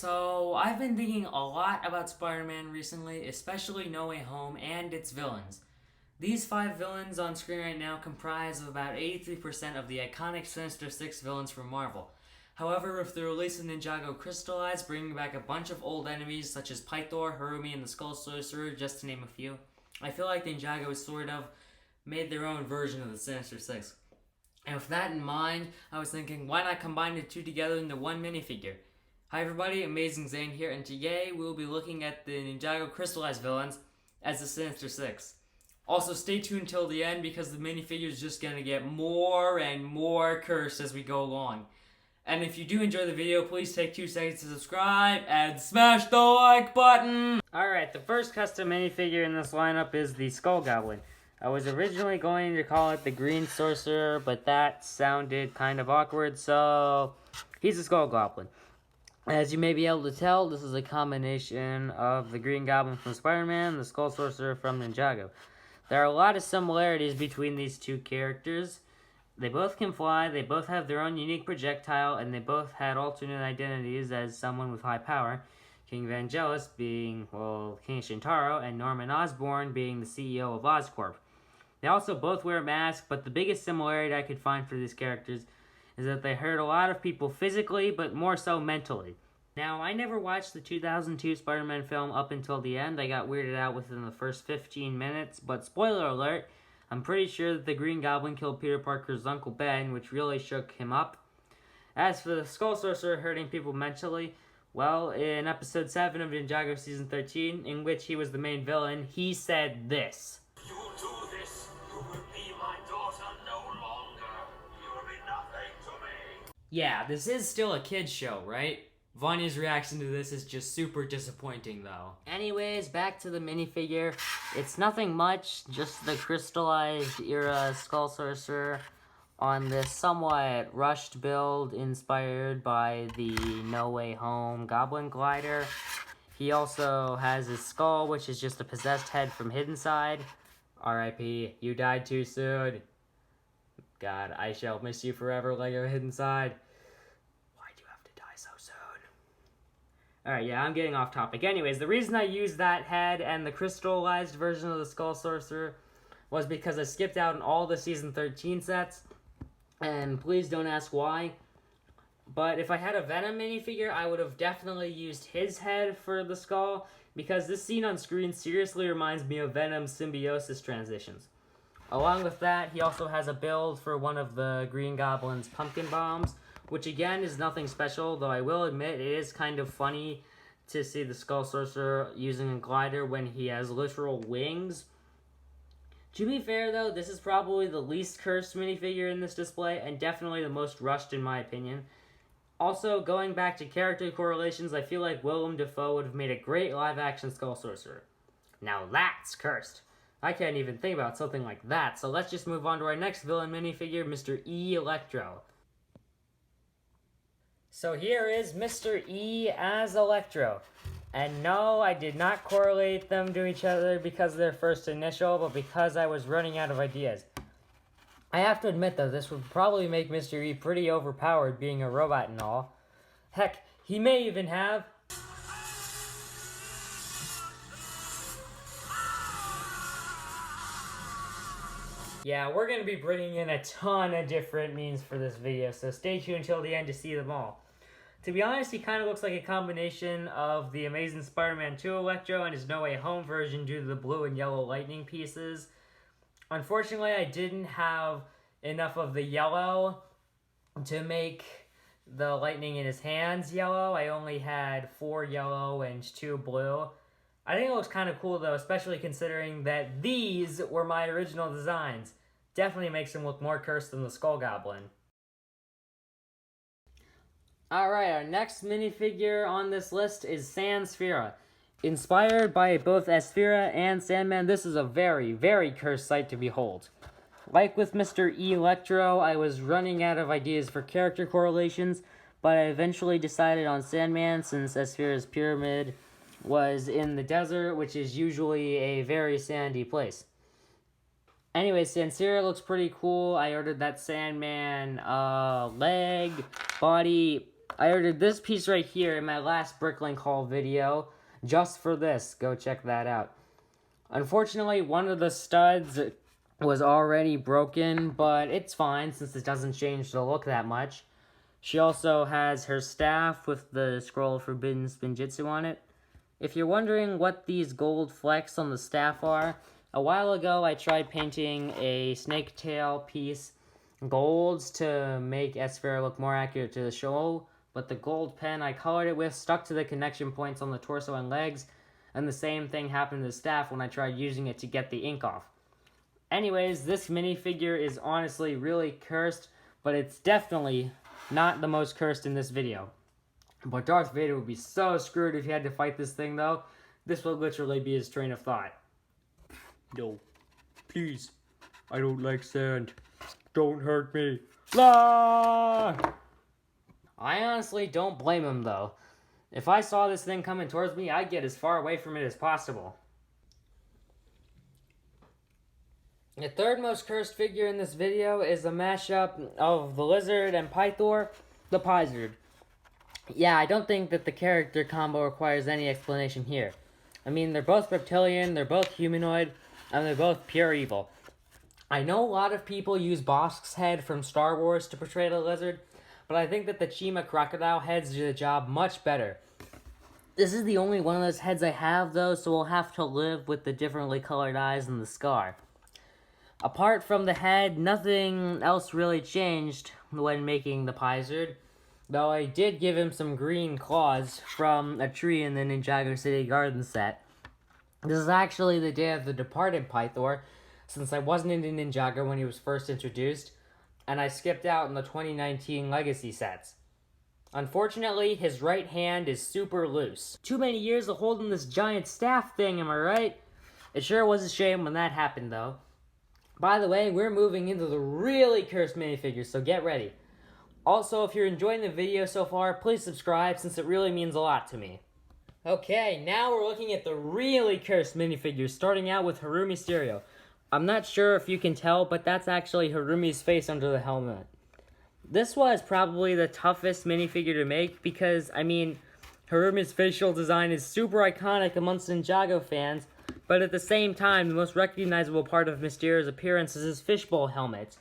So, I've been thinking a lot about Spider-Man recently, especially No Way Home and its villains. These 5 villains on screen right now comprise of about 83% of the iconic Sinister Six villains from Marvel. However, with the release of Ninjago Crystalized, bringing back a bunch of old enemies such as Pythor, Harumi, and the Skull Sorcerer, just to name a few, I feel like Ninjago has sort of made their own version of the Sinister Six. And with that in mind, I was thinking, why not combine the two together into one minifigure? Hi everybody, Amazing Zane here, and today we will be looking at the Ninjago Crystalized villains as the Sinister Six. Also, stay tuned till the end because the minifigure is just going to get more and more cursed as we go along. And if you do enjoy the video, please take 2 seconds to subscribe and smash the like button! Alright, the first custom minifigure in this lineup is the Skull Goblin. I was originally going to call it the Green Sorcerer, but that sounded kind of awkward, so he's a Skull Goblin. As you may be able to tell, this is a combination of the Green Goblin from Spider-Man and the Skull Sorcerer from Ninjago. There are a lot of similarities between these two characters. They both can fly, they both have their own unique projectile, and they both had alternate identities as someone with high power. King Vangelis being, King Shintaro, and Norman Osborn being the CEO of Oscorp. They also both wear masks, but the biggest similarity I could find for these characters is that they hurt a lot of people physically, but more so mentally. Now, I never watched the 2002 Spider-Man film up until the end. I got weirded out within the first 15 minutes, but spoiler alert, I'm pretty sure that the Green Goblin killed Peter Parker's Uncle Ben, which really shook him up. As for the Skull Sorcerer hurting people mentally, well, in episode 7 of Ninjago Season 13, in which he was the main villain, he said this. You will do this. You will be my daughter no longer. You will be nothing to me. Yeah, this is still a kid's show, right? Vanya's reaction to this is just super disappointing, though. Anyways, back to the minifigure. It's nothing much, just the crystallized era Skull Sorcerer on this somewhat rushed build inspired by the No Way Home Goblin Glider. He also has his skull, which is just a possessed head from Hidden Side. R.I.P. You died too soon. God, I shall miss you forever, Lego Hidden Side. Why'd you have to die so soon? Alright, yeah, I'm getting off topic. Anyways, the reason I used that head and the crystallized version of the Skull Sorcerer was because I skipped out on all the Season 13 sets. And please don't ask why. But if I had a Venom minifigure, I would have definitely used his head for the skull, because this scene on screen seriously reminds me of Venom's symbiosis transitions. Along with that, he also has a build for one of the Green Goblin's pumpkin bombs, which again is nothing special, though I will admit it is kind of funny to see the Skull Sorcerer using a glider when he has literal wings. To be fair though, this is probably the least cursed minifigure in this display, and definitely the most rushed in my opinion. Also, going back to character correlations, I feel like Willem Dafoe would have made a great live-action Skull Sorcerer. Now that's cursed. I can't even think about something like that, so let's just move on to our next villain minifigure, Mr. E-lectro. So here is Mr. E as Electro. And no, I did not correlate them to each other because of their first initial, but because I was running out of ideas. I have to admit though, this would probably make Mr. E pretty overpowered being a robot and all. Heck, he may even have... Yeah, we're going to be bringing in a ton of different memes for this video, so stay tuned until the end to see them all. To be honest, he kind of looks like a combination of the Amazing Spider-Man 2 Electro and his No Way Home version due to the blue and yellow lightning pieces. Unfortunately, I didn't have enough of the yellow to make the lightning in his hands yellow. I only had 4 yellow and 2 blue. I think it looks kind of cool though, especially considering that these were my original designs. Definitely makes him look more cursed than the Skull Goblin. Alright, our next minifigure on this list is Sandspheera. Inspired by both Sandspheera and Sandman, this is a very, very cursed sight to behold. Like with Mr. E-lectro, I was running out of ideas for character correlations, but I eventually decided on Sandman since Sandspheera's pyramid was in the desert, which is usually a very sandy place. Anyway, Sandspheera looks pretty cool. I ordered that Sandman leg, body, I ordered this piece right here in my last Bricklink haul video, just for this. Go check that out. Unfortunately, one of the studs was already broken, but it's fine since it doesn't change the look that much. She also has her staff with the scroll of Forbidden Spinjitzu on it. If you're wondering what these gold flecks on the staff are, a while ago I tried painting a snake tail piece golds to make Sandspheera look more accurate to the show, but the gold pen I colored it with stuck to the connection points on the torso and legs, and the same thing happened to the staff when I tried using it to get the ink off. Anyways, this minifigure is honestly really cursed, but it's definitely not the most cursed in this video. But Darth Vader would be so screwed if he had to fight this thing, though. This would literally be his train of thought. No, please, I don't like sand. Don't hurt me. La! I honestly don't blame him, though. If I saw this thing coming towards me, I'd get as far away from it as possible. The third most cursed figure in this video is a mashup of the lizard and Pythor, the Pyzard. Yeah, I don't think that the character combo requires any explanation here. I mean, they're both reptilian, they're both humanoid, and they're both pure evil. I know a lot of people use Bosk's head from Star Wars to portray the lizard, but I think that the Chima crocodile heads do the job much better. This is the only one of those heads I have, though, so we'll have to live with the differently colored eyes and the scar. Apart from the head, nothing else really changed when making the Pyzard, though I did give him some green claws from a tree in the Ninjago City Garden set. This is actually the day of the departed Pythor, since I wasn't into Ninjago when he was first introduced, and I skipped out in the 2019 Legacy sets. Unfortunately, his right hand is super loose. Too many years of holding this giant staff thing, am I right? It sure was a shame when that happened, though. By the way, we're moving into the really cursed minifigures, so get ready. Also, if you're enjoying the video so far, please subscribe since it really means a lot to me. Okay, now we're looking at the really cursed minifigures, starting out with Harumisterio. I'm not sure if you can tell, but that's actually Harumi's face under the helmet. This was probably the toughest minifigure to make because, I mean, Harumi's facial design is super iconic amongst Ninjago fans, but at the same time, the most recognizable part of Mysterio's appearance is his fishbowl helmet.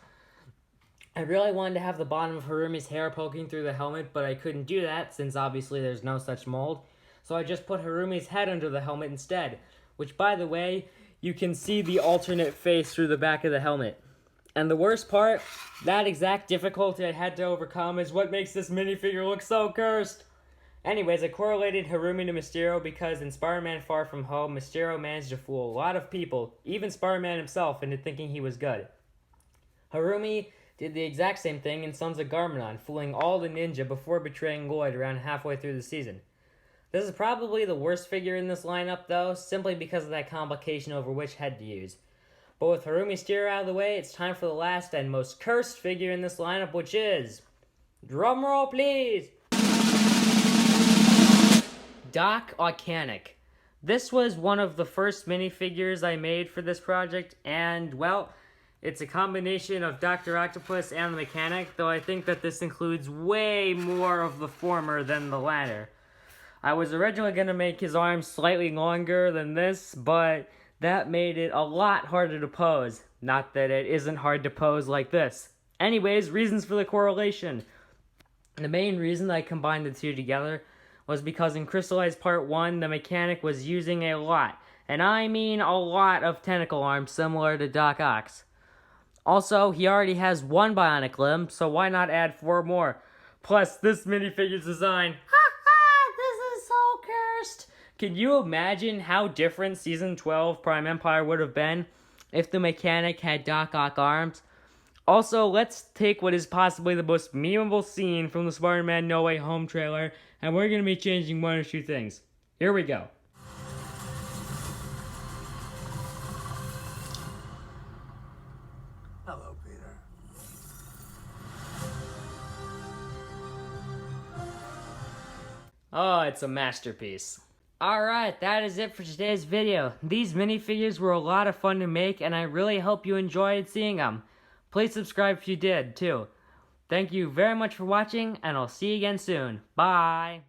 I really wanted to have the bottom of Harumi's hair poking through the helmet, but I couldn't do that since obviously there's no such mold. So I just put Harumi's head under the helmet instead, which, by the way, you can see the alternate face through the back of the helmet. And the worst part, that exact difficulty I had to overcome is what makes this minifigure look so cursed. Anyways, I correlated Harumi to Mysterio because in Spider-Man Far From Home, Mysterio managed to fool a lot of people, even Spider-Man himself, into thinking he was good. Harumi did the exact same thing in Sons of Garmadon, fooling all the ninja before betraying Lloyd around halfway through the season. This is probably the worst figure in this lineup, though, simply because of that complication over which head to use. But with Harumisterio out of the way, it's time for the last and most cursed figure in this lineup, which is... drumroll, please! Doc Ockhanic. This was one of the first minifigures I made for this project, and, well, it's a combination of Dr. Octopus and the Mechanic, though I think that this includes way more of the former than the latter. I was originally going to make his arms slightly longer than this, but that made it a lot harder to pose. Not that it isn't hard to pose like this. Anyways, reasons for the correlation. The main reason I combined the two together was because in Crystalized Part 1, the Mechanic was using a lot, and I mean a lot of tentacle arms similar to Doc Ock's. Also, he already has one bionic limb, so why not add 4 more? Plus, this minifigure's design, this is so cursed! Can you imagine how different Season 12 Prime Empire would have been if the Mechanic had Doc Ock arms? Also, let's take what is possibly the most memeable scene from the Spider-Man No Way Home trailer, and we're going to be changing one or two things. Here we go. Hello, Peter. Oh, it's a masterpiece. Alright, that is it for today's video. These minifigures were a lot of fun to make, and I really hope you enjoyed seeing them. Please subscribe if you did, too. Thank you very much for watching, and I'll see you again soon. Bye!